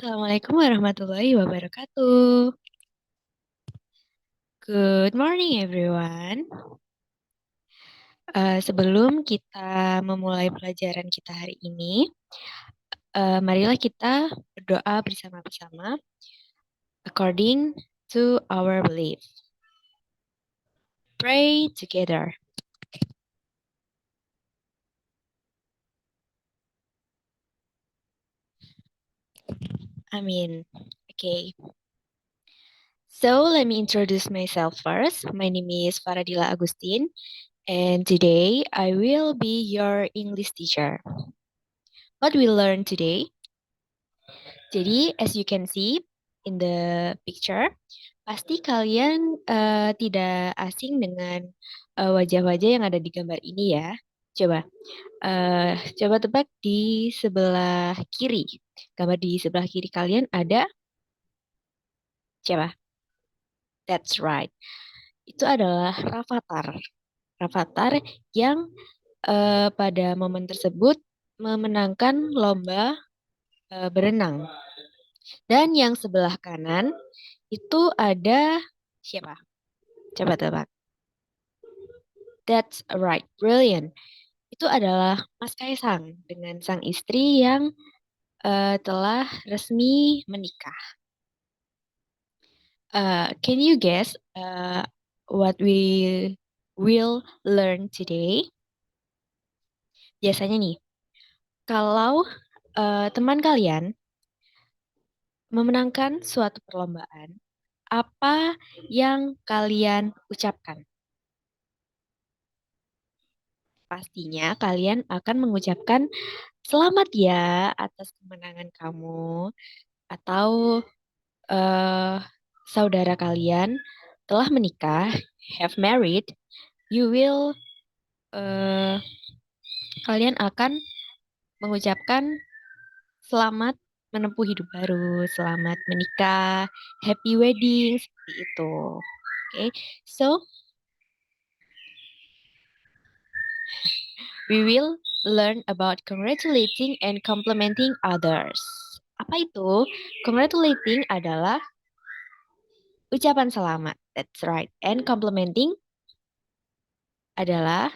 Assalamualaikum warahmatullahi wabarakatuh. Good morning everyone. Sebelum kita memulai pelajaran kita hari ini, marilah kita berdoa bersama-sama according to our belief. Pray together. Amin. Okay. So let me introduce myself first. My name is Faradila Agustin, and today I will be your English teacher. What we learn today? Jadi, as you can see in the picture, pasti kalian tidak asing dengan wajah-wajah yang ada di gambar ini ya. Coba, coba tebak di sebelah kiri. Gambar di sebelah kiri kalian ada siapa? That's right. Itu adalah Rafathar. Rafathar yang pada momen tersebut memenangkan lomba berenang. Dan yang sebelah kanan itu ada siapa? Coba tebak. That's right, brilliant. Itu adalah Mas Kaisang dengan sang istri yang telah resmi menikah. Can you guess what we will learn today? Biasanya nih, kalau teman kalian memenangkan suatu perlombaan, apa yang kalian ucapkan? Pastinya kalian akan mengucapkan selamat ya atas kemenangan kamu atau eh, saudara kalian telah menikah, have married, you will eh, kalian akan mengucapkan selamat menempuh hidup baru, selamat menikah, happy wedding seperti itu. Oke, so we will learn about congratulating and complimenting others. Apa itu? Congratulating adalah ucapan selamat. That's right. And complimenting adalah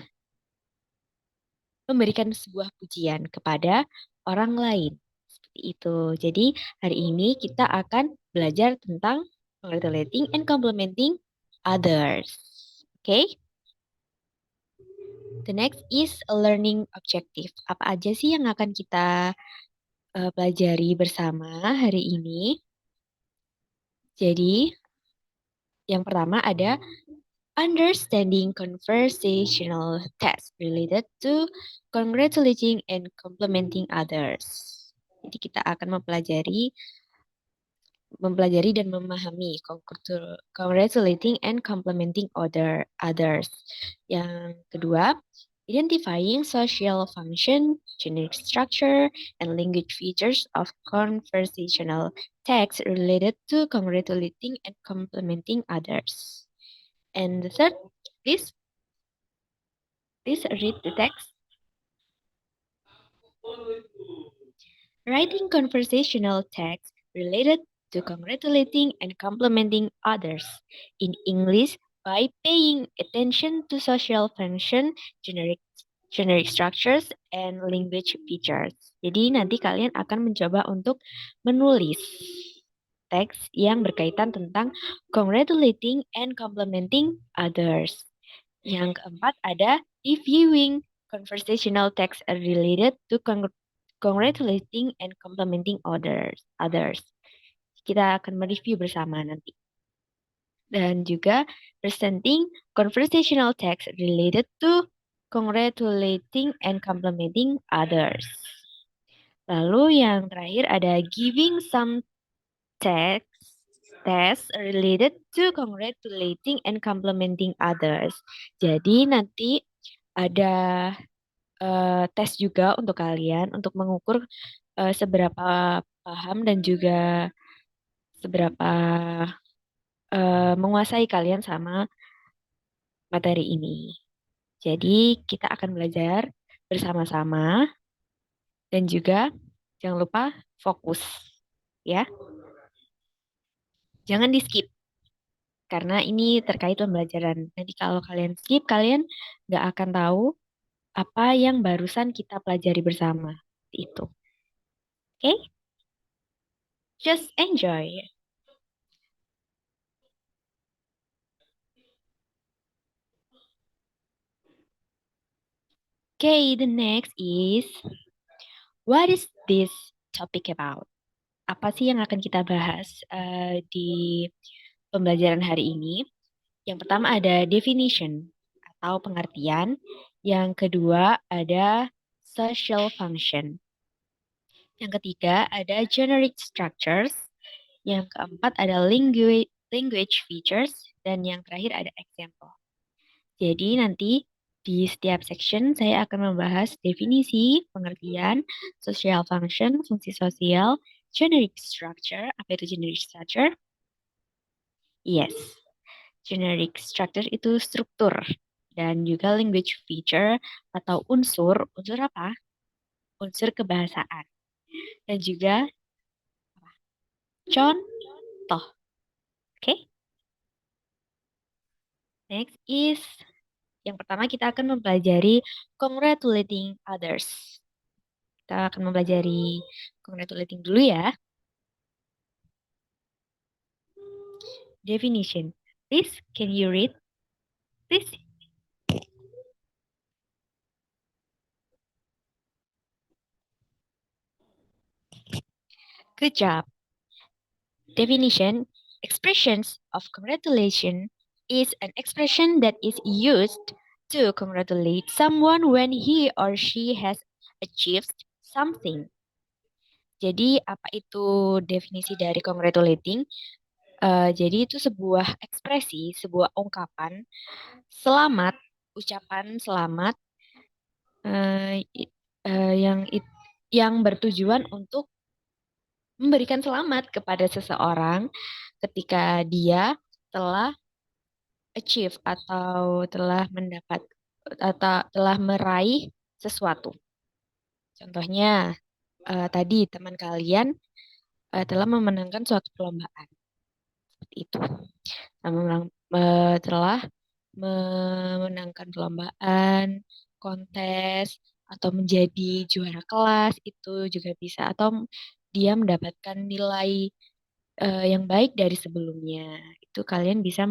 memberikan sebuah pujian kepada orang lain. Seperti itu. Jadi, hari ini kita akan belajar tentang congratulating and complimenting others. Okay? The next is a learning objective. Apa aja sih yang akan kita pelajari bersama hari ini? Jadi, yang pertama ada understanding conversational text related to congratulating and complimenting others. Jadi kita akan mempelajari dan memahami congratulating and complimenting others. Yang kedua, identifying social function, generic structure, and language features of conversational text related to congratulating and complimenting others. And the third, please read the text. Writing conversational text related to congratulating and complimenting others in English by paying attention to social function, generic structures, and language features. Jadi nanti kalian akan mencoba untuk menulis teks yang berkaitan tentang congratulating and complimenting others. Yang keempat ada reviewing conversational text related to congratulating and complimenting others. Kita akan mereview bersama nanti. Dan juga presenting conversational text related to congratulating and complimenting others. Lalu yang terakhir ada giving some text related to congratulating and complimenting others. Jadi nanti ada tes juga untuk kalian untuk mengukur seberapa paham dan juga seberapa menguasai kalian sama materi ini. Jadi kita akan belajar bersama-sama dan juga jangan lupa fokus. ya. Jangan di skip karena ini terkait pembelajaran. Nanti kalau kalian skip, kalian nggak akan tahu apa yang barusan kita pelajari bersama. Itu. Oke? Just enjoy. Okay, the next is what is this topic about? Apa sih yang akan kita bahas di pembelajaran hari ini? Yang pertama ada definition atau pengertian. Yang kedua ada social function. Yang ketiga ada generic structures. Yang keempat ada language features. Dan yang terakhir ada example. Jadi nanti di setiap section saya akan membahas definisi, pengertian, social function, fungsi sosial, generic structure. Apa itu generic structure? Yes, generic structure itu struktur. Dan juga language feature atau unsur. Unsur apa? Unsur kebahasaan. Dan juga contoh. Oke? Next is yang pertama kita akan mempelajari congratulating others. Kita akan mempelajari congratulating dulu ya. Definition. Please, can you read? Please. Good job. Definition. Expressions of congratulation is an expression that is used to congratulate someone when he or she has achieved something. Jadi apa itu definisi dari congratulating? Jadi itu sebuah ekspresi, sebuah ungkapan selamat, ucapan selamat eh, i- yang bertujuan untuk memberikan selamat kepada seseorang ketika dia telah achieve atau telah mendapat atau telah meraih sesuatu. Contohnya tadi teman kalian telah memenangkan suatu perlombaan seperti itu. Telah memenangkan perlombaan, kontes, atau menjadi juara kelas itu juga bisa. Atau dia mendapatkan nilai yang baik dari sebelumnya. Itu kalian bisa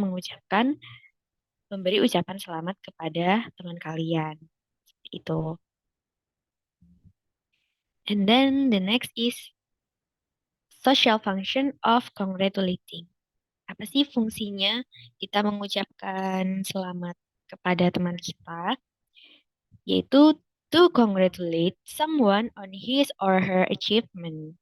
memberi ucapan selamat kepada teman kalian. Itu. And then the next is social function of congratulating. Apa sih fungsinya kita mengucapkan selamat kepada teman kita? Yaitu to congratulate someone on his or her achievement.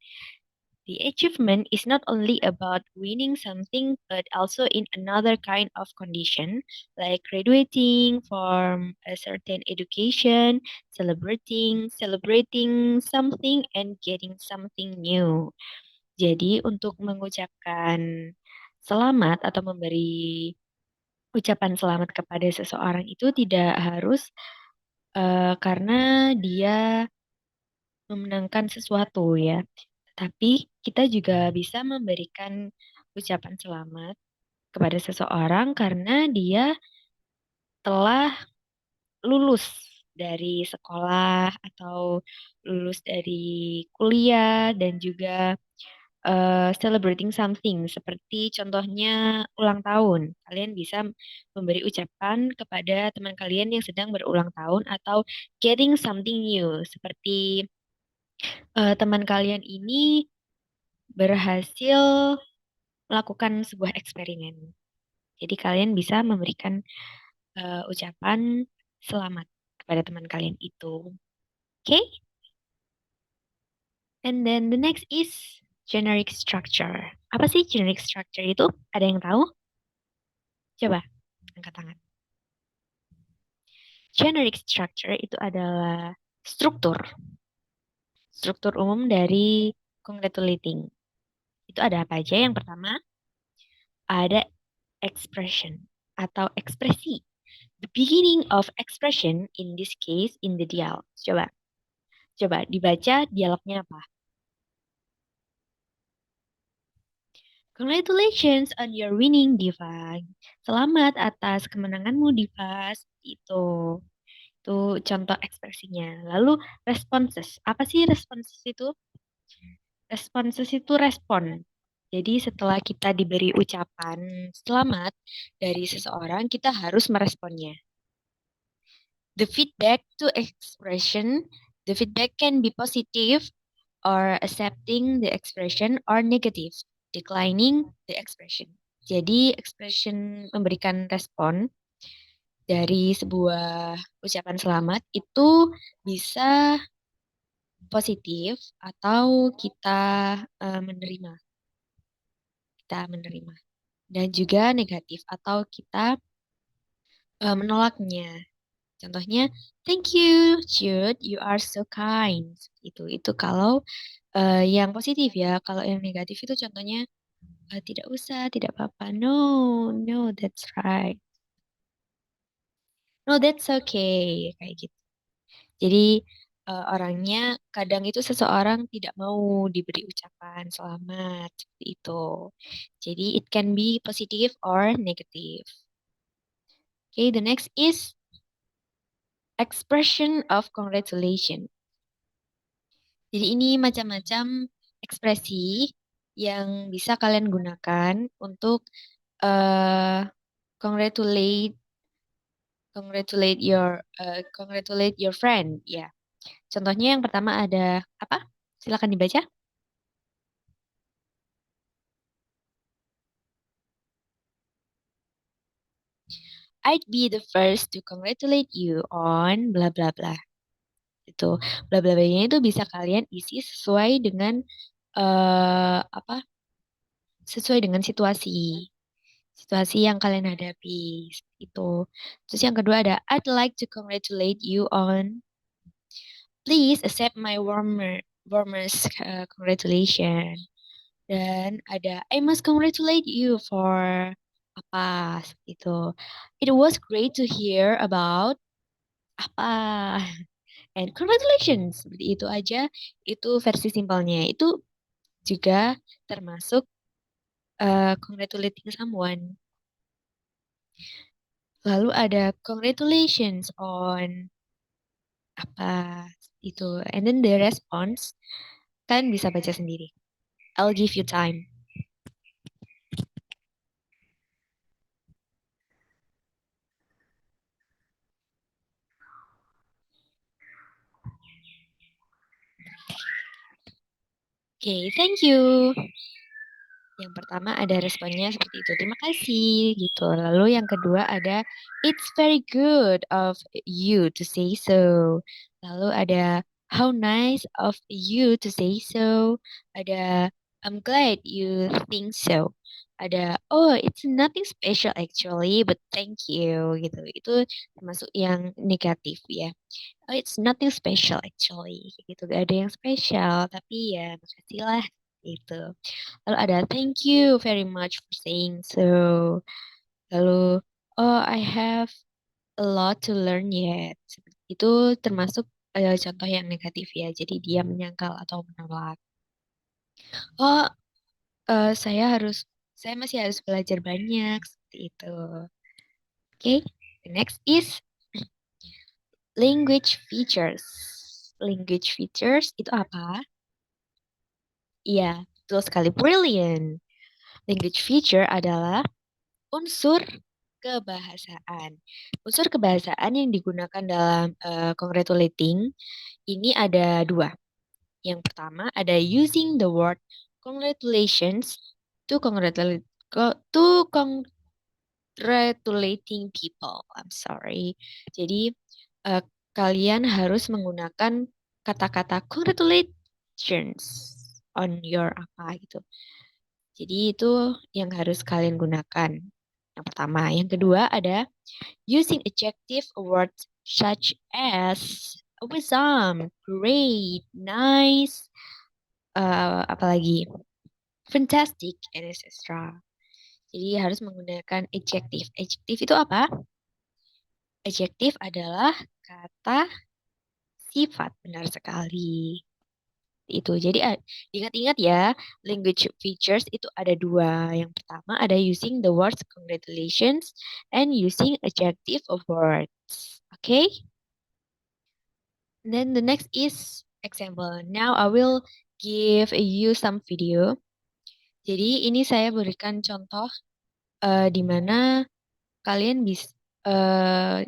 The achievement is not only about winning something, but also in another kind of condition, like graduating from a certain education, celebrating something, and getting something new. Jadi, untuk mengucapkan selamat atau memberi ucapan selamat kepada seseorang itu tidak harus karena dia memenangkan sesuatu ya. Tapi kita juga bisa memberikan ucapan selamat kepada seseorang karena dia telah lulus dari sekolah atau lulus dari kuliah dan juga celebrating something seperti contohnya ulang tahun. Kalian bisa memberi ucapan kepada teman kalian yang sedang berulang tahun atau getting something new seperti teman kalian ini berhasil melakukan sebuah eksperimen. Jadi kalian bisa memberikan ucapan selamat kepada teman kalian itu. Oke? Okay? And then the next is generic structure. Apa sih generic structure itu? Ada yang tahu? Coba angkat tangan. Generic structure itu adalah struktur. Struktur umum dari congratulating. Itu ada apa aja? Yang pertama, ada expression atau ekspresi. The beginning of expression in this case in the dialogue. Coba dibaca dialognya apa? Congratulations on your winning, Diva. Selamat atas kemenanganmu, Diva. Itu. Itu contoh ekspresinya. Lalu responses. Apa sih responses itu? Responses itu respon. Jadi setelah kita diberi ucapan selamat dari seseorang, kita harus meresponnya. The feedback to expression, the feedback can be positive or accepting the expression or negative, declining the expression. Jadi expression memberikan respon dari sebuah ucapan selamat itu bisa positif atau menerima, kita menerima dan juga negatif atau kita menolaknya. Contohnya, thank you, Jude, you are so kind. Itu kalau yang positif ya. Kalau yang negatif itu contohnya tidak usah, tidak apa-apa. No, no, that's right. No, that's okay. Kayak gitu. Jadi orangnya kadang itu seseorang tidak mau diberi ucapan selamat seperti itu. Jadi it can be positive or negative. Okay, the next is expression of congratulation. Jadi ini macam-macam ekspresi yang bisa kalian gunakan untuk uh, congratulate congratulate your friend. Ya, contohnya yang pertama ada apa? Silakan dibaca. I'd be the first to congratulate you on bla bla bla. Itu bla bla bla itu bisa kalian isi sesuai dengan apa? Sesuai dengan situasi yang kalian hadapi itu. Terus yang kedua ada I'd like to congratulate you on please accept my warmest congratulation. Dan ada I must congratulate you for apa itu. It was great to hear about apa. And congratulations. Seperti itu aja. Itu versi simpelnya. Itu juga termasuk congratulating someone. Lalu ada congratulations on apa itu. And then the response, kalian bisa baca sendiri. I'll give you time. Okay, thank you. Yang pertama ada responnya seperti itu. Terima kasih gitu. Lalu yang kedua ada it's very good of you to say so. Lalu ada how nice of you to say so. Ada I'm glad you think so. Ada oh it's nothing special actually but thank you gitu. Itu termasuk yang negatif ya. Oh it's nothing special actually gitu. Gak ada yang spesial tapi ya makasih lah gitu. Lalu ada thank you very much for saying so. Lalu oh I have a lot to learn yet. Itu termasuk contoh yang negatif ya. Jadi dia menyangkal atau menolak. Oh saya masih harus belajar banyak seperti itu. Oke, the next is language features. Language features itu apa? Iya, betul sekali. Brilliant. Language feature adalah unsur kebahasaan. Unsur kebahasaan yang digunakan dalam congratulating ini ada dua. Yang pertama ada using the word congratulations to congratulate to congratulating people. I'm sorry. Jadi eh, kalian harus menggunakan kata-kata congratulations on your apa gitu. Jadi itu yang harus kalian gunakan. Yang pertama, yang kedua ada using adjective words such as awesome, great, nice, apalagi fantastic, and etc. Jadi harus menggunakan adjective. Adjective itu apa? Adjective adalah kata sifat, benar sekali. Itu. Jadi ingat-ingat ya, language features itu ada dua. Yang pertama ada using the words congratulations and using adjective of words. Okay? Then the next is example. Now I will give you some video. Jadi ini saya berikan contoh di mana kalian bisa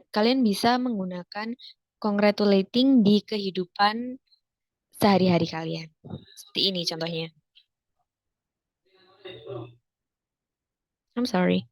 kalian bisa menggunakan congratulating di kehidupan sehari-hari kalian. Seperti ini contohnya. I'm sorry.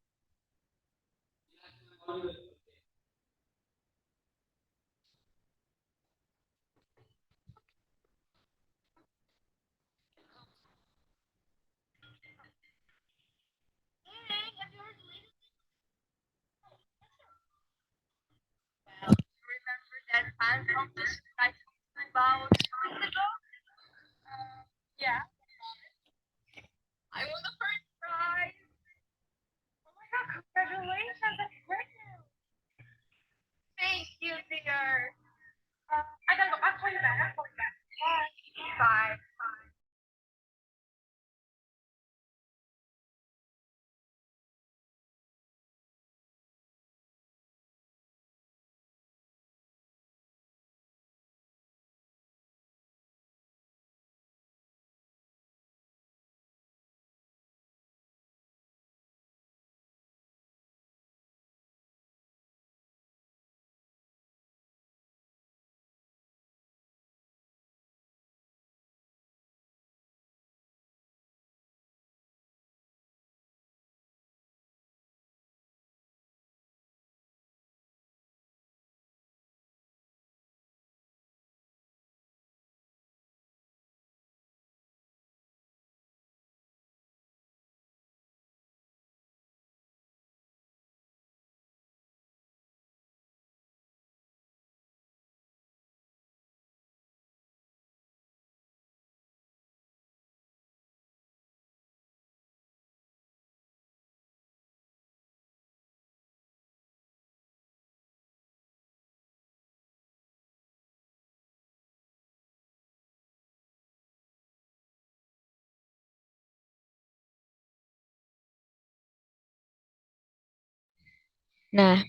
Nah,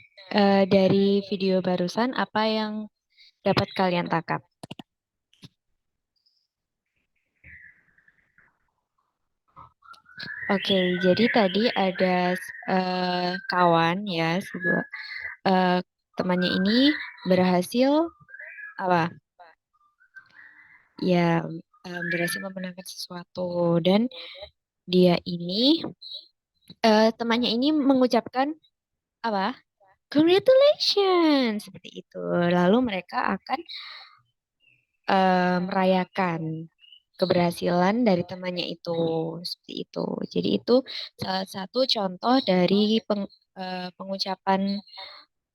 dari video barusan apa yang dapat kalian tangkap? Oke, jadi tadi ada kawan ya, sebuah eh, temannya ini berhasil apa? Ya, berhasil memenangkan sesuatu dan dia ini temannya ini mengucapkan apa? Congratulations seperti itu. Lalu mereka akan merayakan keberhasilan dari temannya itu seperti itu. Jadi itu salah satu contoh dari pengucapan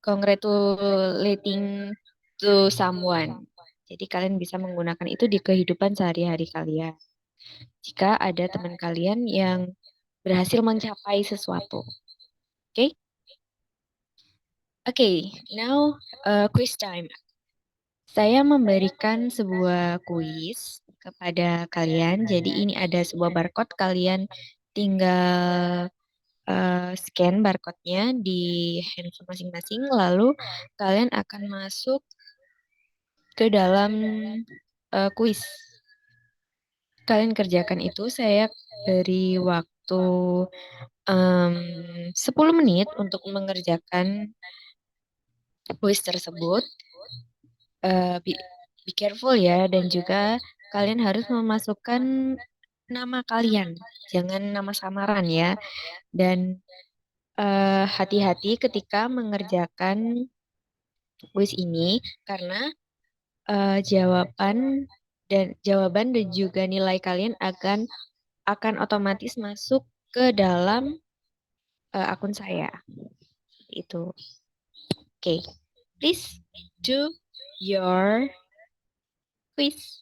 congratulating to someone. Jadi kalian bisa menggunakan itu di kehidupan sehari-hari kalian. Jika ada teman kalian yang berhasil mencapai sesuatu. Oke? Oke, now quiz time. Saya memberikan sebuah kuis kepada kalian. Jadi ini ada sebuah barcode, kalian tinggal scan barcode-nya di handphone masing-masing, lalu kalian akan masuk ke dalam kuis. Kalian kerjakan itu, saya beri waktu 10 menit untuk mengerjakan kuis tersebut. Be, be careful ya, dan juga kalian harus memasukkan nama kalian, jangan nama samaran ya. Dan hati-hati ketika mengerjakan kuis ini karena jawaban dan juga nilai kalian akan otomatis masuk ke dalam akun saya. Itu. Oke. Please do your quiz.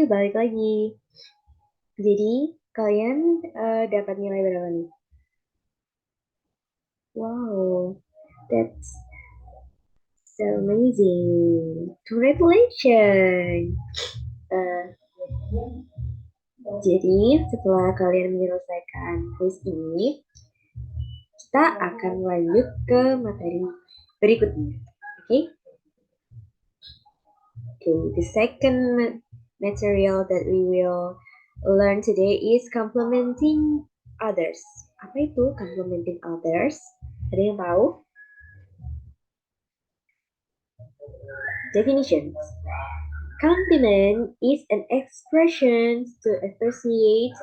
Oke, balik lagi. Jadi, kalian dapat nilai berapa nih? Wow, that's so amazing. Congratulations. Eh, jadi, setelah kalian menyelesaikan quiz ini, kita akan lanjut ke materi berikutnya. Oke? Okay, the second material that we will learn today is complementing others. Apa itu complementing others? Ada yang tahu? Definitions. Compliment is an expression to appreciate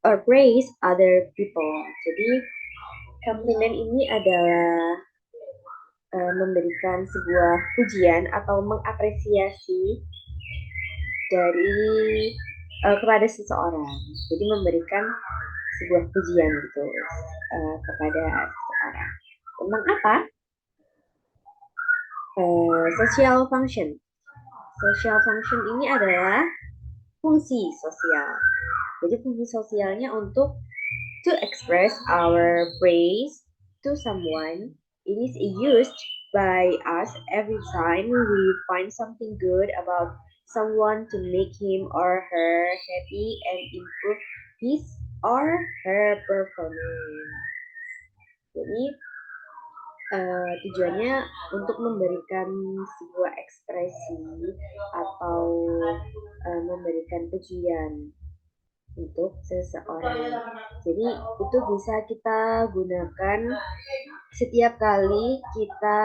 or praise other people. Jadi, compliment ini adalah memberikan sebuah pujian atau mengapresiasi dari kepada seseorang. Jadi memberikan sebuah pujian gitu kepada seseorang. Tentang apa? Social function. Social function ini adalah fungsi sosial. Jadi fungsi sosialnya untuk to express our praise to someone. It is used by us every time we find something good about someone to make him or her happy and improve his or her performance. Jadi tujuannya untuk memberikan sebuah ekspresi atau memberikan pujian untuk seseorang. Jadi itu bisa kita gunakan setiap kali kita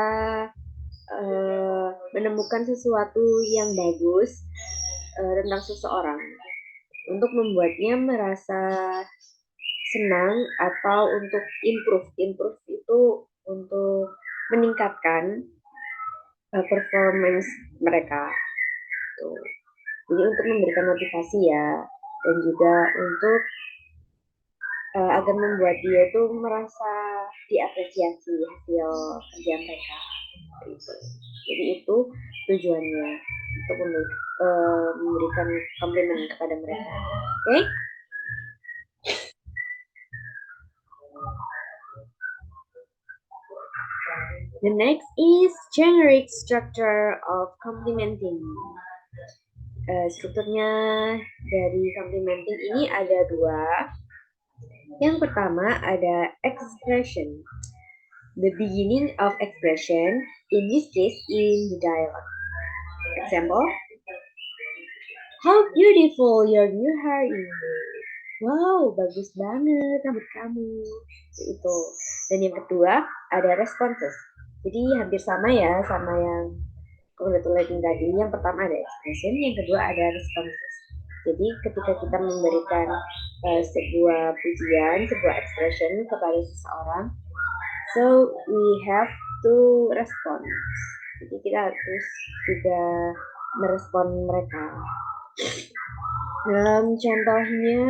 menemukan sesuatu yang bagus tentang seseorang untuk membuatnya merasa senang atau untuk improve itu untuk meningkatkan performance mereka. Tuh. Jadi untuk memberikan motivasi ya, dan juga untuk agar membuat dia itu merasa diapresiasi hasil kerja mereka. Gitu. Jadi itu tujuannya untuk memberikan komplimen kepada mereka. Oke? Okay? The next is generic structure of complimenting. Strukturnya dari complimenting ini ada dua. Yang pertama ada expression. The beginning of expression, in this case in the dialogue. Example, how beautiful your new hair is. Wow, bagus banget rambut kamu. Itu. Dan yang kedua ada responses. Jadi hampir sama ya sama yang congratulating tadi. Yang pertama ada expression, yang kedua ada responses. Jadi ketika kita memberikan sebuah pujian, sebuah expression kepada seseorang, so we have to respond. Jadi kita harus juga merespon mereka. Dalam contohnya,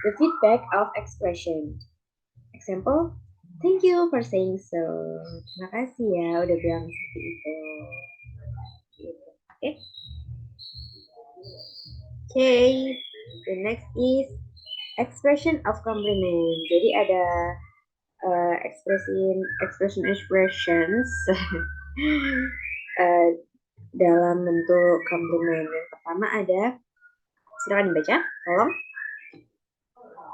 the feedback of expression. Example, thank you for saying so. Terima kasih ya udah bilang seperti itu. Oke. Okay. The next is expression of compliment. Jadi ada expressions dalam bentuk compliment. Yang pertama ada, silakan dibaca, tolong.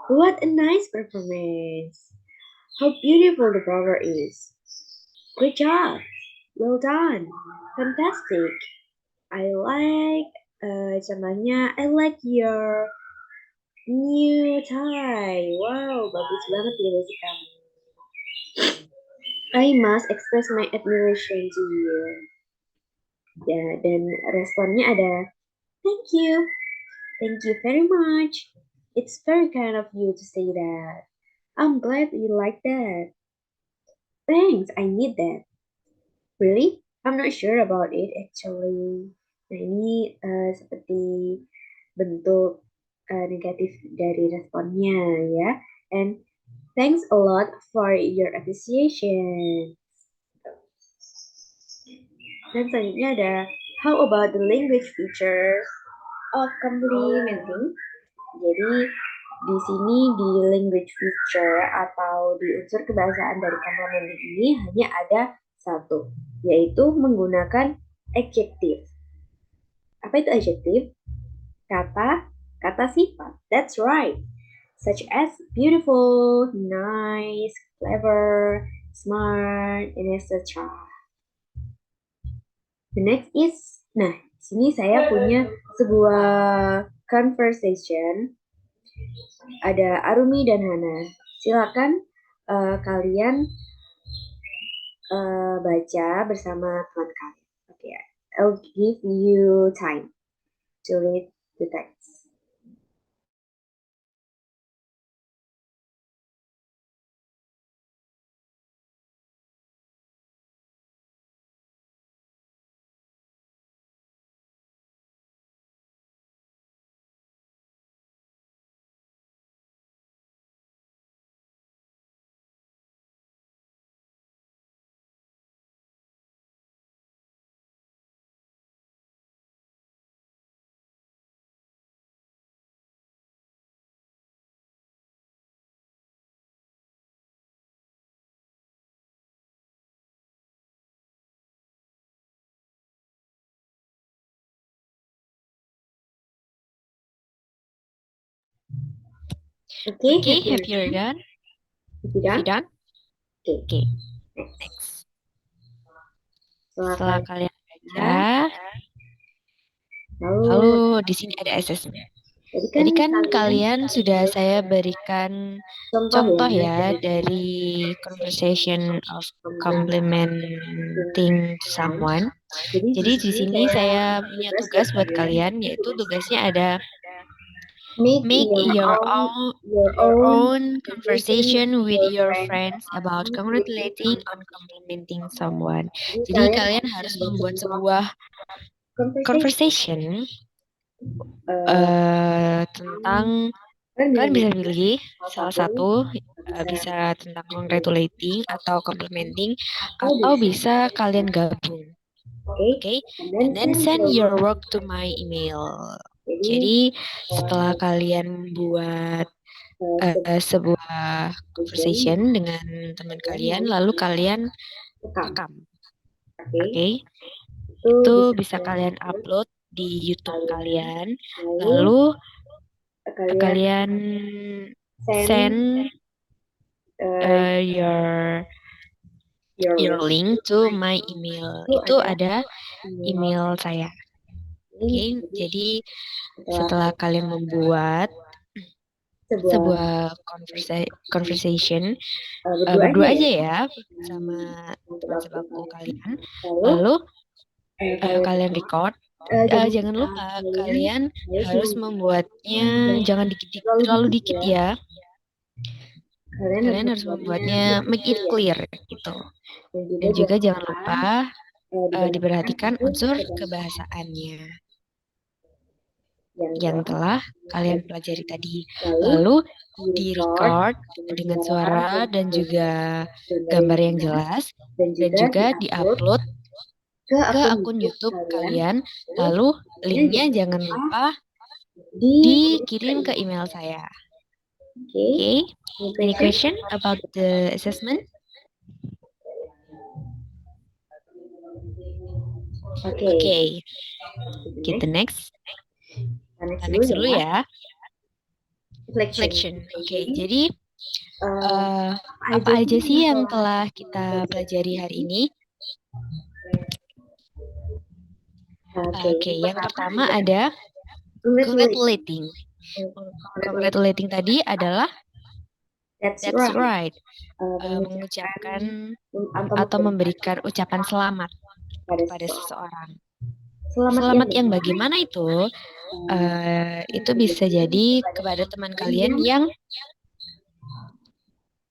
What a nice performance. How beautiful the flower is. Great job. Well done. Fantastic. I like, contohnya, I like your new tie. Wow, bagus banget ya baju kamu. I must express my admiration to you. Ya, dan responnya ada, thank you. Thank you very much. It's very kind of you to say that. I'm glad you like that. Thanks, I need that. Really? I'm not sure about it actually. Nah, ini seperti bentuk negatif dari responnya ya. And thanks a lot for your appreciation. Dan selanjutnya ada how about the language features? of complimenting. Jadi di sini di language feature atau di unsur kebahasaan dari complimenting ini hanya ada satu, yaitu menggunakan adjective. Apa itu adjective? Kata sifat. That's right. Such as beautiful, nice, clever, smart, and etc. The next is, nah, di sini saya punya sebuah conversation. Ada Arumi dan Hana. Silakan kalian baca bersama teman kalian. Okay, I'll give you time to read the text. Okay, have you done? Have you done? done? Okay. Okay, Next. setelah kalian baca, lalu di sini ada assessment. Tadi Tadi kan kalian kalian sudah saya berikan contoh ya dari conversation of complimenting someone. Jadi di sini saya punya tugas buat kalian, yaitu tugasnya ada make your own conversation with your friends about congratulating on complimenting someone. Jadi kalian harus membuat sebuah conversation tentang, kalian bisa pilih salah satu, bisa tentang congratulating atau complimenting, atau bisa kalian gabung. Okay, and then send your work to my email. Jadi setelah kalian buat sebuah conversation dengan teman kalian, lalu kalian rekam. Oke, itu bisa kalian upload di YouTube kalian, lalu kalian send your link to my email. Itu ada email saya. Oke, jadi setelah kalian membuat sebuah conversation berdua aja ya sama teman sebangku kalian, lalu kalian record. Jangan lupa kalian harus membuatnya jangan terlalu dikit ya. Kalian harus membuatnya make it clear gitu. Dan juga jangan lupa diperhatikan unsur kebahasaannya yang telah kalian pelajari tadi. Lalu di-record dengan suara dan juga gambar yang jelas, dan juga di-upload ke akun YouTube kalian. Lalu linknya jangan lupa dikirim ke email saya. Okay, any question about the assessment? Okay, kita next. Next dulu ya. Reflection. Oke, jadi apa aja sih yang telah kita pelajari hari ini? Oke, yang pertama ada congratulating. Congratulating tadi adalah that's right. Mengucapkan atau memberikan ucapan selamat kepada seseorang. Selamat yang bagaimana itu? Itu bisa jadi kepada teman kalian yang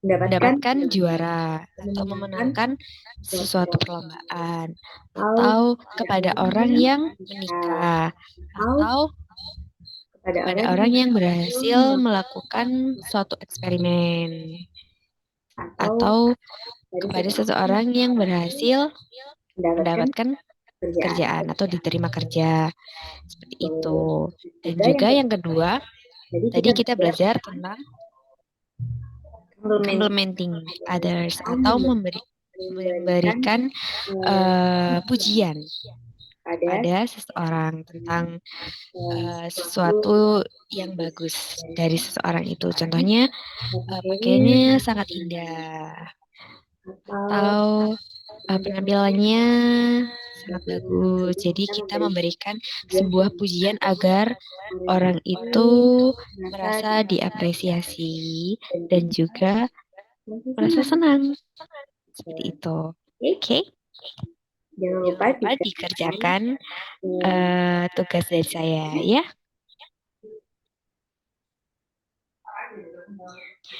mendapatkan juara atau memenangkan sesuatu perlombaan, atau kepada orang yang menikah, atau kepada orang yang berhasil melakukan suatu eksperimen, atau kepada seseorang yang berhasil mendapatkan pekerjaan atau diterima kerja. Seperti itu. Dan Juga juga yang yang kedua, tadi tadi kita kita belajar belajar tentang complementing complimenting others atau atau memberikan memberikan pujian pujian pada pada seseorang tentang sesuatu sesuatu yang bagus dari seseorang itu. Contohnya pakaiannya pakaiannya sangat indah atau atau penampilannya sangat bagus. bagus. Jadi Jadi kita kita memberikan memberikan sebuah sebuah pujian agar orang orang itu itu merasa merasa diapresiasi dan dan juga juga merasa merasa senang. senang. Seperti itu. Oke, Oke, jangan jangan lupa lupa dikerjakan. dikerjakan tugas dari saya ya.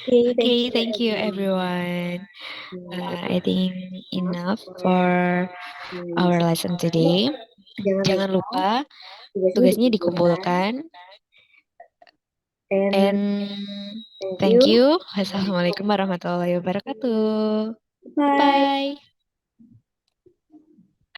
Okay, thank Okay, you thank you everyone. everyone. I I think think enough enough for for our lesson today. jangan Jangan lupa lupa tugasnya tugasnya dikumpulkan. dikumpulkan. And And thank thank you. you. Wassalamualaikum warahmatullahi wabarakatuh. Bye. Bye.